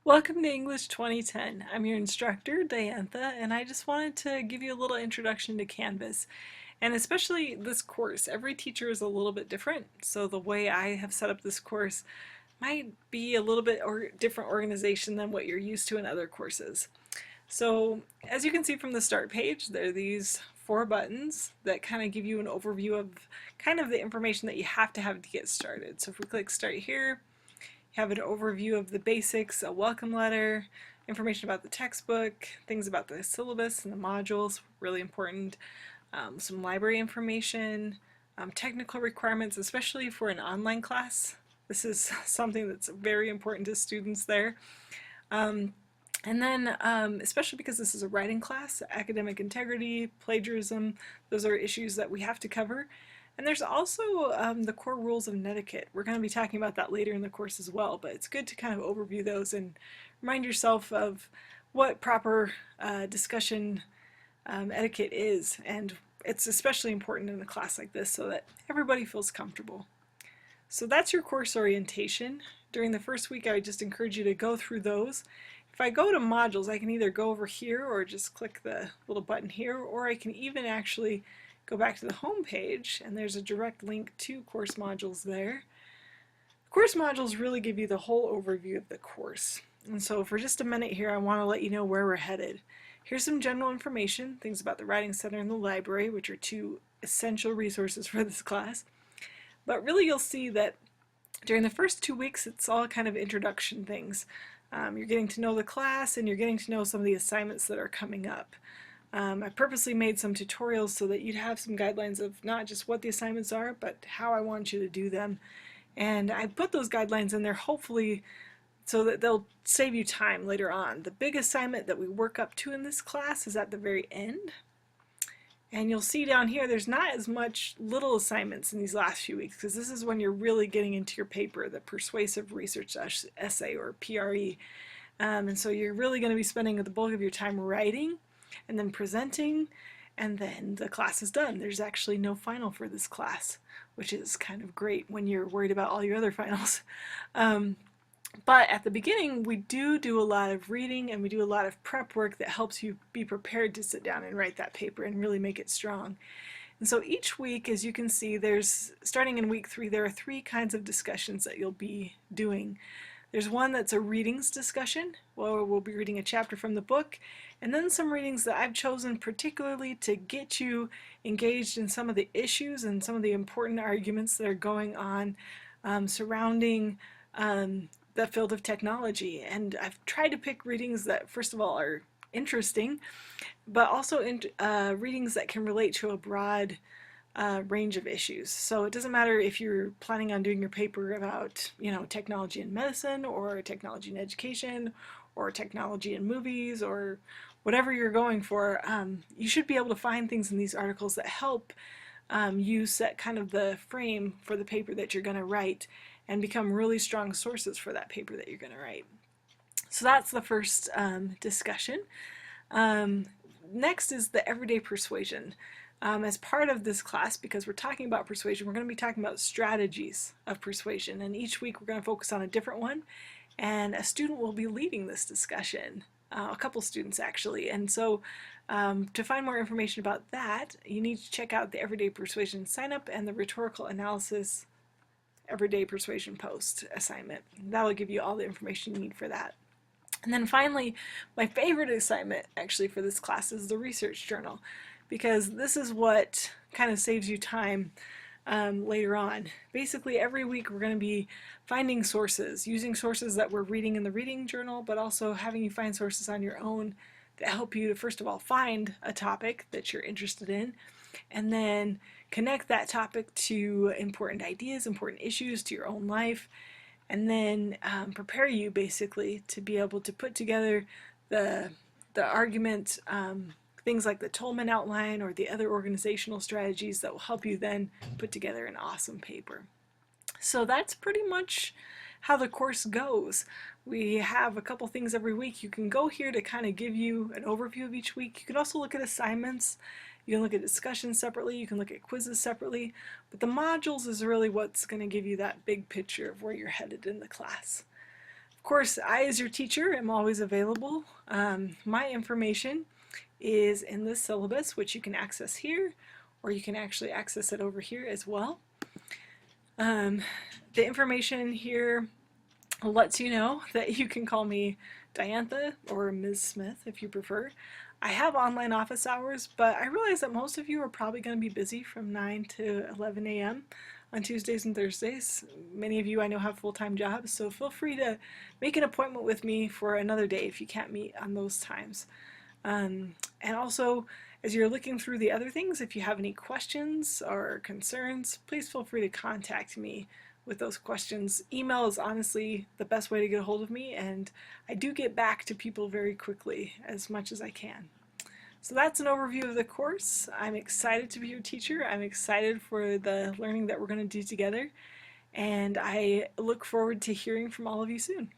Welcome to English 2010. I'm your instructor, Diantha, and I just wanted to give you a little introduction to Canvas, and especially this course. Every teacher is a little bit different, so the way I have set up this course might be a little bit different organization than what you're used to in other courses. So as you can see from the start page, there are these 4 buttons that kind of give you an overview of kind of the information that you have to get started. So if we click Start here, you have an overview of the basics, a welcome letter, information about the textbook, things about the syllabus and the modules, really important, some library information, technical requirements, especially for an online class. This is something that's very important to students there. And then, especially because this is a writing class, academic integrity, plagiarism, those are issues that we have to cover. And there's also the core rules of etiquette. We're going to be talking about that later in the course as well, but it's good to kind of overview those and remind yourself of what proper discussion etiquette is. And it's especially important in a class like this so that everybody feels comfortable. So that's your course orientation. During the first week, I just encourage you to go through those. If I go to modules, I can either go over here or just click the little button here, or I can even actually go back to the home page, and there's a direct link to course modules there. Course modules really give you the whole overview of the course. And so for just a minute here, I want to let you know where we're headed. Here's some general information, things about the Writing Center and the library, which are 2 essential resources for this class. But really you'll see that during the first 2 weeks, it's all kind of introduction things. You're getting to know the class, and you're getting to know some of the assignments that are coming up. I purposely made some tutorials so that you'd have some guidelines of not just what the assignments are, but how I want you to do them. And I put those guidelines in there hopefully so that they'll save you time later on. The big assignment that we work up to in this class is at the very end. And you'll see down here there's not as much little assignments in these last few weeks, because this is when you're really getting into your paper, the persuasive research essay, or PRE. And so you're really going to be spending the bulk of your time writing and then presenting, and then the class is done. There's actually no final for this class, which is kind of great when you're worried about all your other finals. But at the beginning, we do a lot of reading, and we do a lot of prep work that helps you be prepared to sit down and write that paper and really make it strong. And so each week, as you can see, starting in week 3, there are 3 kinds of discussions that you'll be doing. There's one that's a readings discussion, where we'll be reading a chapter from the book, and then some readings that I've chosen particularly to get you engaged in some of the issues and some of the important arguments that are going on surrounding the field of technology. And I've tried to pick readings that, first of all, are interesting, but also readings that can relate to a broad range of issues. So it doesn't matter if you're planning on doing your paper about, technology in medicine, or technology in education, or technology in movies, or whatever you're going for. You should be able to find things in these articles that help you set kind of the frame for the paper that you're going to write, and become really strong sources for that paper that you're going to write. So that's the first discussion. Next is the everyday persuasion. As part of this class, because we're talking about persuasion, we're going to be talking about strategies of persuasion, and each week we're going to focus on a different one, and a student will be leading this discussion, a couple students actually. And so to find more information about that, you need to check out the Everyday Persuasion sign up and the Rhetorical Analysis Everyday Persuasion Post assignment. That will give you all the information you need for that. And then finally, my favorite assignment actually for this class is the research journal, because this is what kind of saves you time later on. Basically, every week we're going to be finding sources, using sources that we're reading in the reading journal, but also having you find sources on your own that help you to, first of all, find a topic that you're interested in, and then connect that topic to important ideas, important issues, to your own life, and then prepare you basically to be able to put together the argument, things like the Tolman outline or the other organizational strategies that will help you then put together an awesome paper. So that's pretty much how the course goes. We have a couple things every week. You can go here to kind of give you an overview of each week. You can also look at assignments. You can look at discussions separately. You can look at quizzes separately. But the modules is really what's going to give you that big picture of where you're headed in the class. Of course, I, as your teacher, am always available. My information is in this syllabus, which you can access here, or you can actually access it over here as well. The information here lets you know that you can call me Diantha or Ms. Smith if you prefer. I have online office hours, but I realize that most of you are probably going to be busy from 9 to 11 a.m. on Tuesdays and Thursdays. Many of you I know have full-time jobs, so feel free to make an appointment with me for another day if you can't meet on those times. And also, as you're looking through the other things, if you have any questions or concerns, please feel free to contact me with those questions. Email is honestly the best way to get a hold of me, and I do get back to people very quickly, as much as I can. So that's an overview of the course. I'm excited to be your teacher. I'm excited for the learning that we're going to do together, and I look forward to hearing from all of you soon.